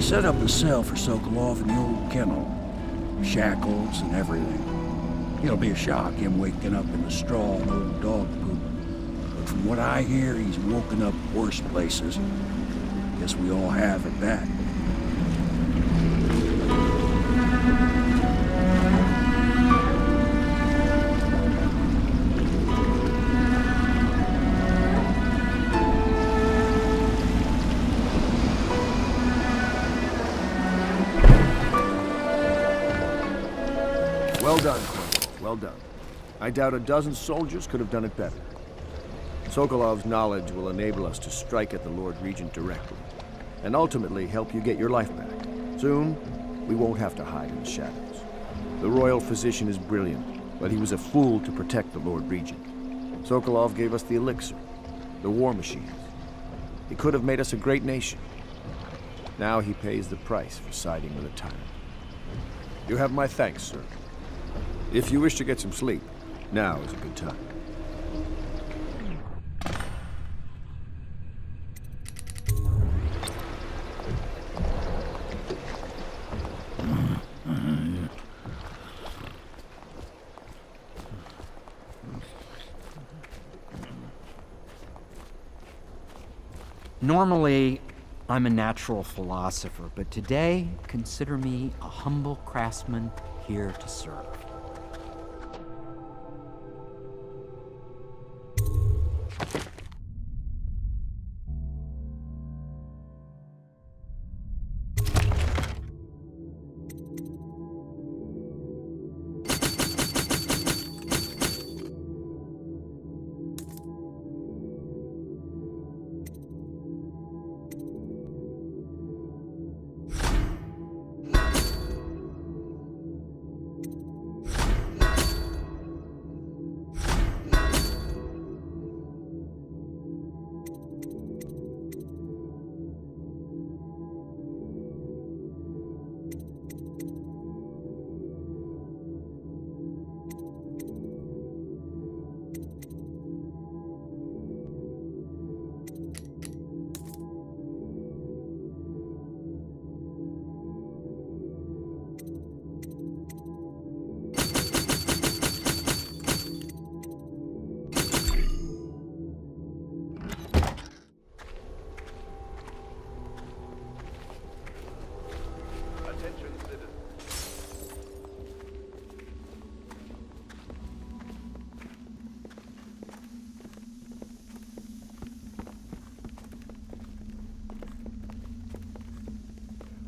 Set up a cell for Sokolov in the old kennel. Shackles and everything. It'll be a shock, him waking up in the straw and old dog poop. But from what I hear, he's woken up worse places. Guess we all have at that. Well done, Corporal. Well done. I doubt a dozen soldiers could have done it better. Sokolov's knowledge will enable us to strike at the Lord Regent directly, and ultimately help you get your life back. Soon, we won't have to hide in the shadows. The royal physician is brilliant, but he was a fool to protect the Lord Regent. Sokolov gave us the elixir, the war machines. He could have made us a great nation. Now he pays the price for siding with a tyrant. You have my thanks, sir. If you wish to get some sleep, now is a good time. Normally, I'm a natural philosopher, but today, consider me a humble craftsman here to serve.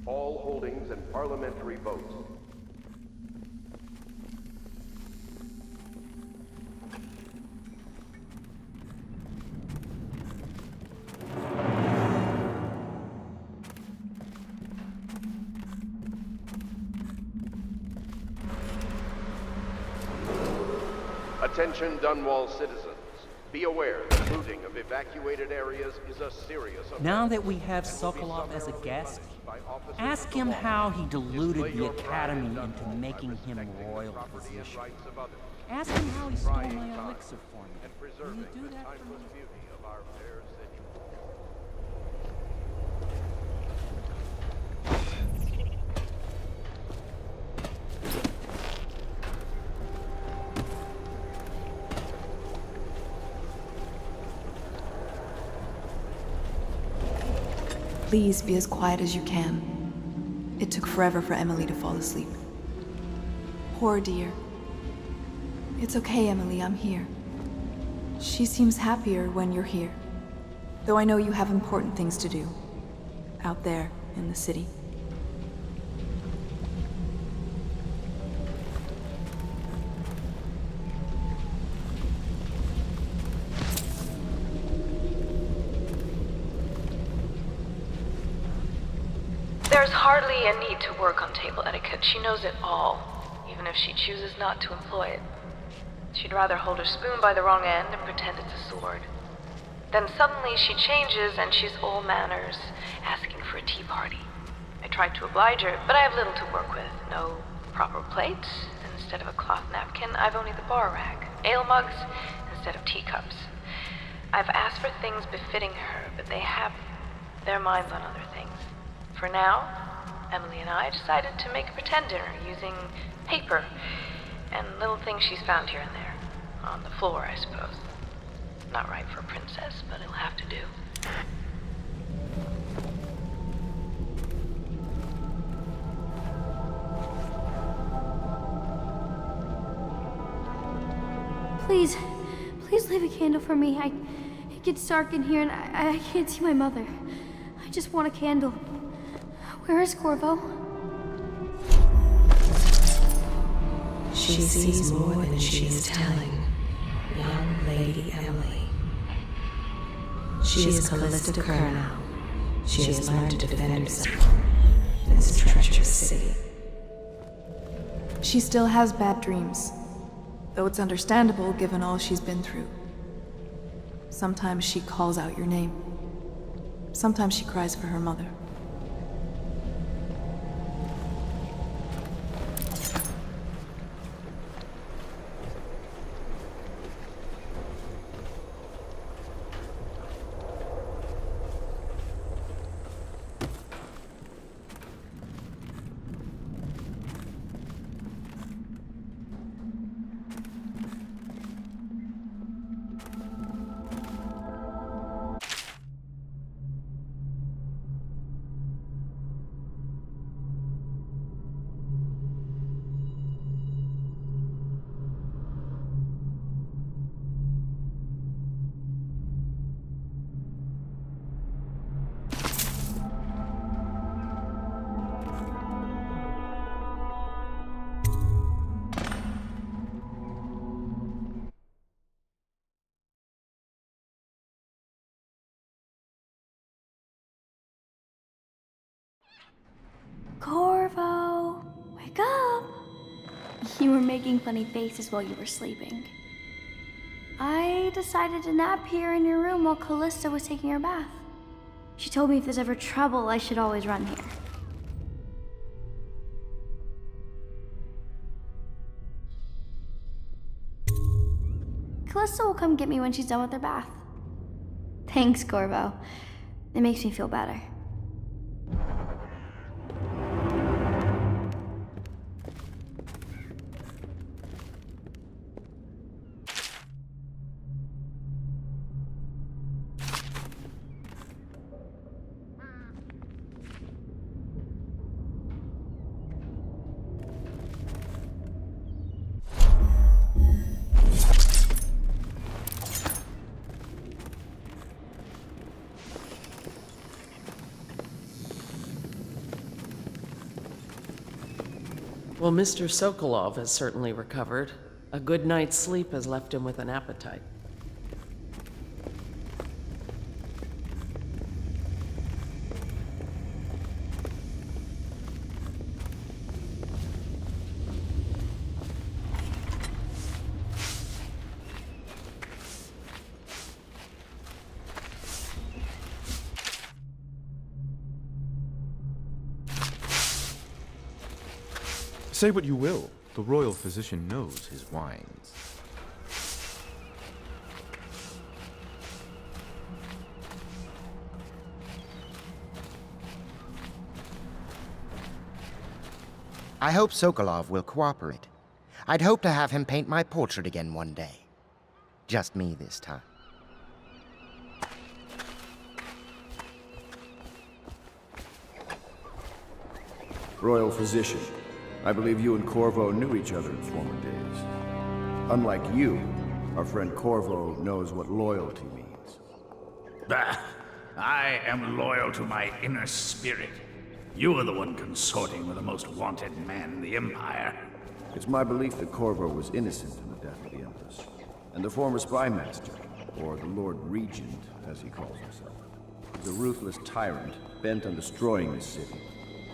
All holdings and parliamentary votes. Attention Dunwall citizens. Be aware that looting of evacuated areas is a serious offense. Now that we have Sokolov as a guest, ask him how he deluded the Academy into making him royal physician. Ask him how he stole my elixir for me. Will you do that for me? Please be as quiet as you can. It took forever for Emily to fall asleep. Poor dear. It's okay, Emily, I'm here. She seems happier when you're here. Though I know you have important things to do. Out there, in the city. There's hardly a need to work on table etiquette. She knows it all, even if she chooses not to employ it. She'd rather hold her spoon by the wrong end and pretend it's a sword. Then suddenly she changes and she's all manners, asking for a tea party. I tried to oblige her, but I have little to work with. No proper plates. Instead of a cloth napkin, I've only the bar rack. Ale mugs instead of teacups. I've asked for things befitting her, but they have their minds on other things. For now, Emily and I decided to make a pretend dinner using paper and little things she's found here and there. On the floor, I suppose. Not right for a princess, but it'll have to do. Please leave a candle for me. It gets dark in here and I can't see my mother. I just want a candle. Where is Corvo? She sees more than she is telling, young Lady Emily. She is Callista Kernow. She has learned to defend herself in this treacherous city. She still has bad dreams, though it's understandable given all she's been through. Sometimes she calls out your name. Sometimes she cries for her mother. Corvo, wake up! You were making funny faces while you were sleeping. I decided to nap here in your room while Callista was taking her bath. She told me if there's ever trouble, I should always run here. Callista will come get me when she's done with her bath. Thanks, Corvo. It makes me feel better. Well, Mr. Sokolov has certainly recovered. A good night's sleep has left him with an appetite. Say what you will, the royal physician knows his wines. I hope Sokolov will cooperate. I'd hope to have him paint my portrait again one day. Just me this time. Royal Physician. I believe you and Corvo knew each other in former days. Unlike you, our friend Corvo knows what loyalty means. Bah! I am loyal to my inner spirit. You are the one consorting with the most wanted man in the Empire. It's my belief that Corvo was innocent in the death of the Empress, and the former spy master, or the Lord Regent, as he calls himself, is a ruthless tyrant bent on destroying this city,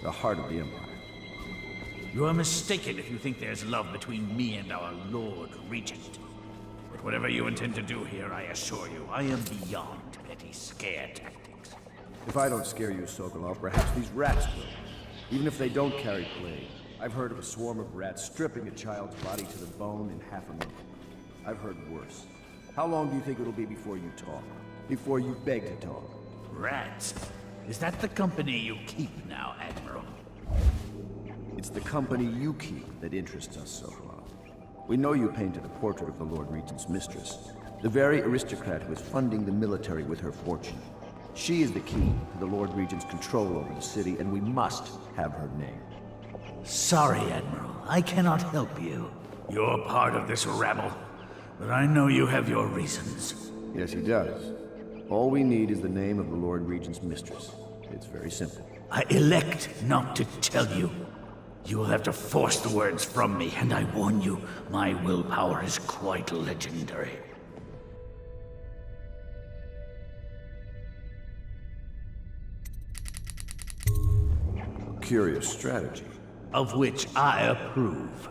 the heart of the Empire. You are mistaken if you think there's love between me and our Lord Regent. But whatever you intend to do here, I assure you, I am beyond petty scare tactics. If I don't scare you, Sokolov, perhaps these rats will. Even if they don't carry plague, I've heard of a swarm of rats stripping a child's body to the bone in half a month. I've heard worse. How long do you think it'll be before you talk? Before you beg to talk? Rats? Is that the company you keep now, Admiral? It's the company you keep that interests us, Sokolov. We know you painted a portrait of the Lord Regent's mistress, the very aristocrat who is funding the military with her fortune. She is the key to the Lord Regent's control over the city, and we must have her name. Sorry, Admiral. I cannot help you. You're part of this rabble, but I know you have your reasons. Yes, he does. All we need is the name of the Lord Regent's mistress. It's very simple. I elect not to tell you. You will have to force the words from me, and I warn you, my willpower is quite legendary. Curious strategy. Of which I approve.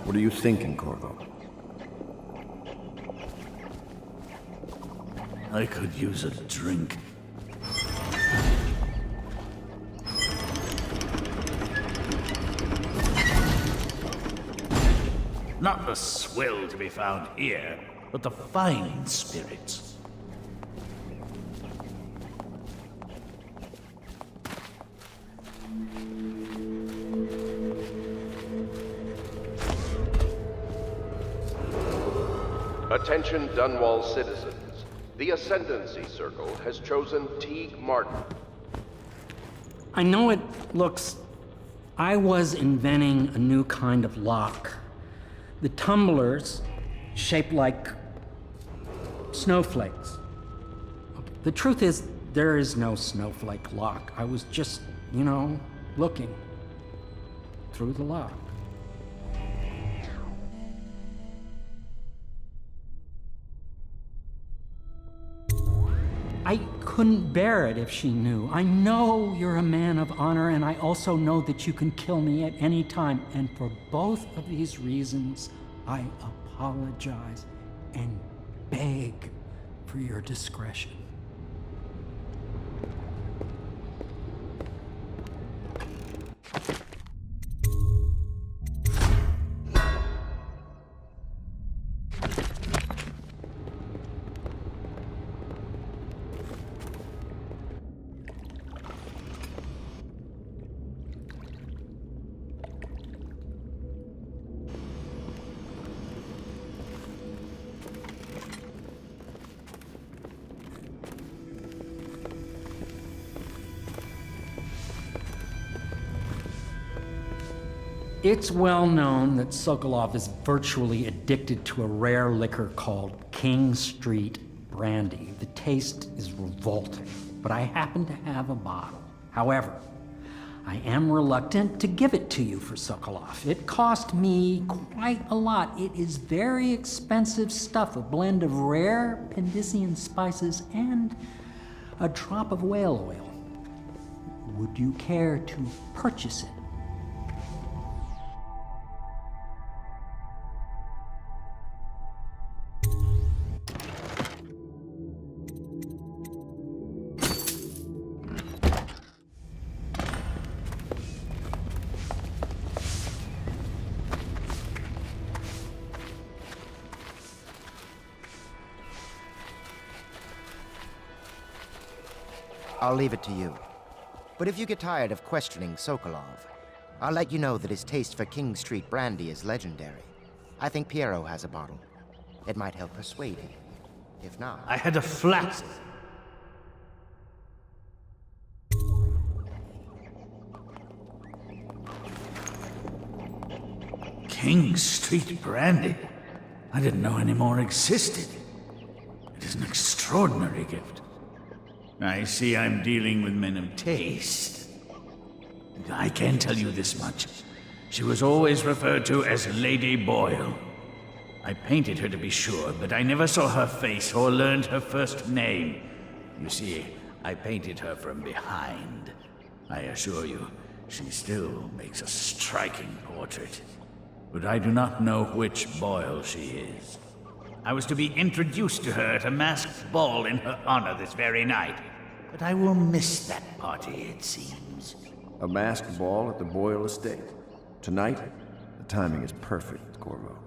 What are you thinking, Corvo? I could use a drink. Not the swill to be found here, but the fine spirits. Attention Dunwall citizens. The Ascendancy Circle has chosen Teague Martin. I know it looks... I was inventing a new kind of lock. The tumblers, shaped like snowflakes. The truth is, there is no snowflake lock. I was just, looking through the lock. I couldn't bear it if she knew. I know you're a man of honor, and I also know that you can kill me at any time. And for both of these reasons, I apologize and beg for your discretion. It's well known that Sokolov is virtually addicted to a rare liquor called King Street Brandy. The taste is revolting, but I happen to have a bottle. However, I am reluctant to give it to you for Sokolov. It cost me quite a lot. It is very expensive stuff, a blend of rare Pendician spices and a drop of whale oil. Would you care to purchase it? I'll leave it to you. But if you get tired of questioning Sokolov, I'll let you know that his taste for King Street brandy is legendary. I think Piero has a bottle. It might help persuade him. If not, I had a flat. King Street brandy? I didn't know any more existed. It is an extraordinary gift. I see I'm dealing with men of taste. I can tell you this much. She was always referred to as Lady Boyle. I painted her to be sure, but I never saw her face or learned her first name. You see, I painted her from behind. I assure you, she still makes a striking portrait. But I do not know which Boyle she is. I was to be introduced to her at a masked ball in her honor this very night. But I will miss that party, it seems. A masked ball at the Boyle estate. Tonight? The timing is perfect, Corvo.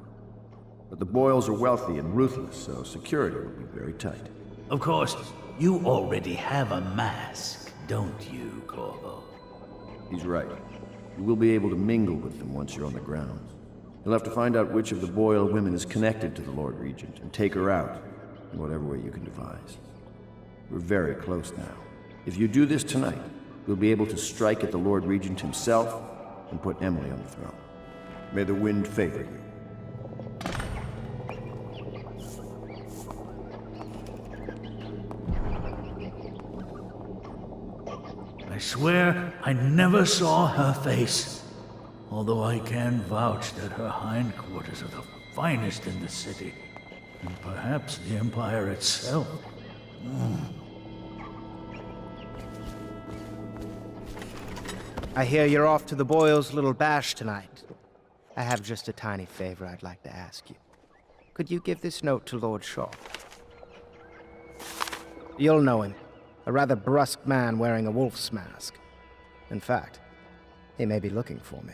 But the Boyles are wealthy and ruthless, so security will be very tight. Of course, you already have a mask, don't you, Corvo? He's right. You will be able to mingle with them once you're on the grounds. You'll have to find out which of the Boyle women is connected to the Lord Regent and take her out in whatever way you can devise. We're very close now. If you do this tonight, we'll be able to strike at the Lord Regent himself and put Emily on the throne. May the wind favor you. I swear I never saw her face. Although I can vouch that her hindquarters are the finest in the city, and perhaps the Empire itself. I hear you're off to the Boyles' little bash tonight. I have just a tiny favor I'd like to ask you. Could you give this note to Lord Shaw? You'll know him. A rather brusque man wearing a wolf's mask. In fact, he may be looking for me.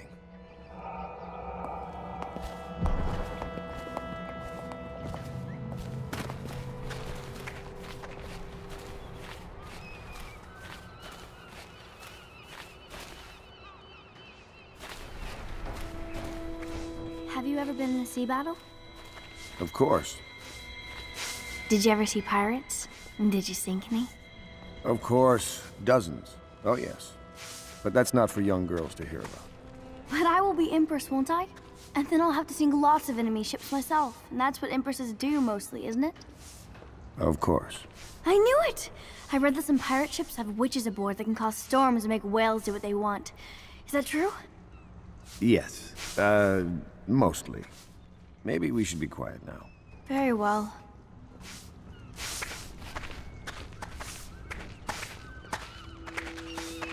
Have you ever been in a sea battle? Of course. Did you ever see pirates? And did you sink any? Of course. Dozens. Oh, yes. But that's not for young girls to hear about. But I will be Empress, won't I? And then I'll have to sink lots of enemy ships myself. And that's what Empresses do mostly, isn't it? Of course. I knew it! I read that some pirate ships have witches aboard that can cause storms and make whales do what they want. Is that true? Yes. Mostly. Maybe we should be quiet now. Very well.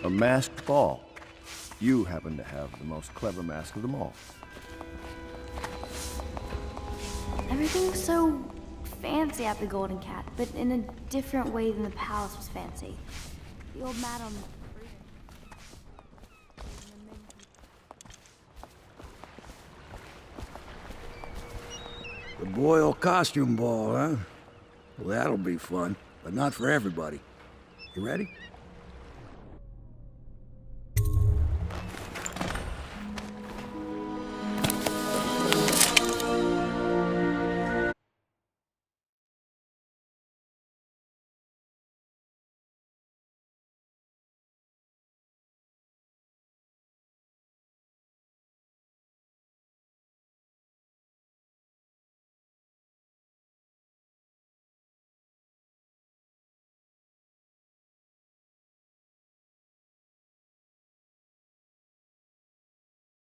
A masked ball. You happen to have the most clever mask of them all. Everything was so fancy at the Golden Cat, but in a different way than the palace was fancy. The old madam... The Boyle costume ball, huh? Well, that'll be fun, but not for everybody. You ready?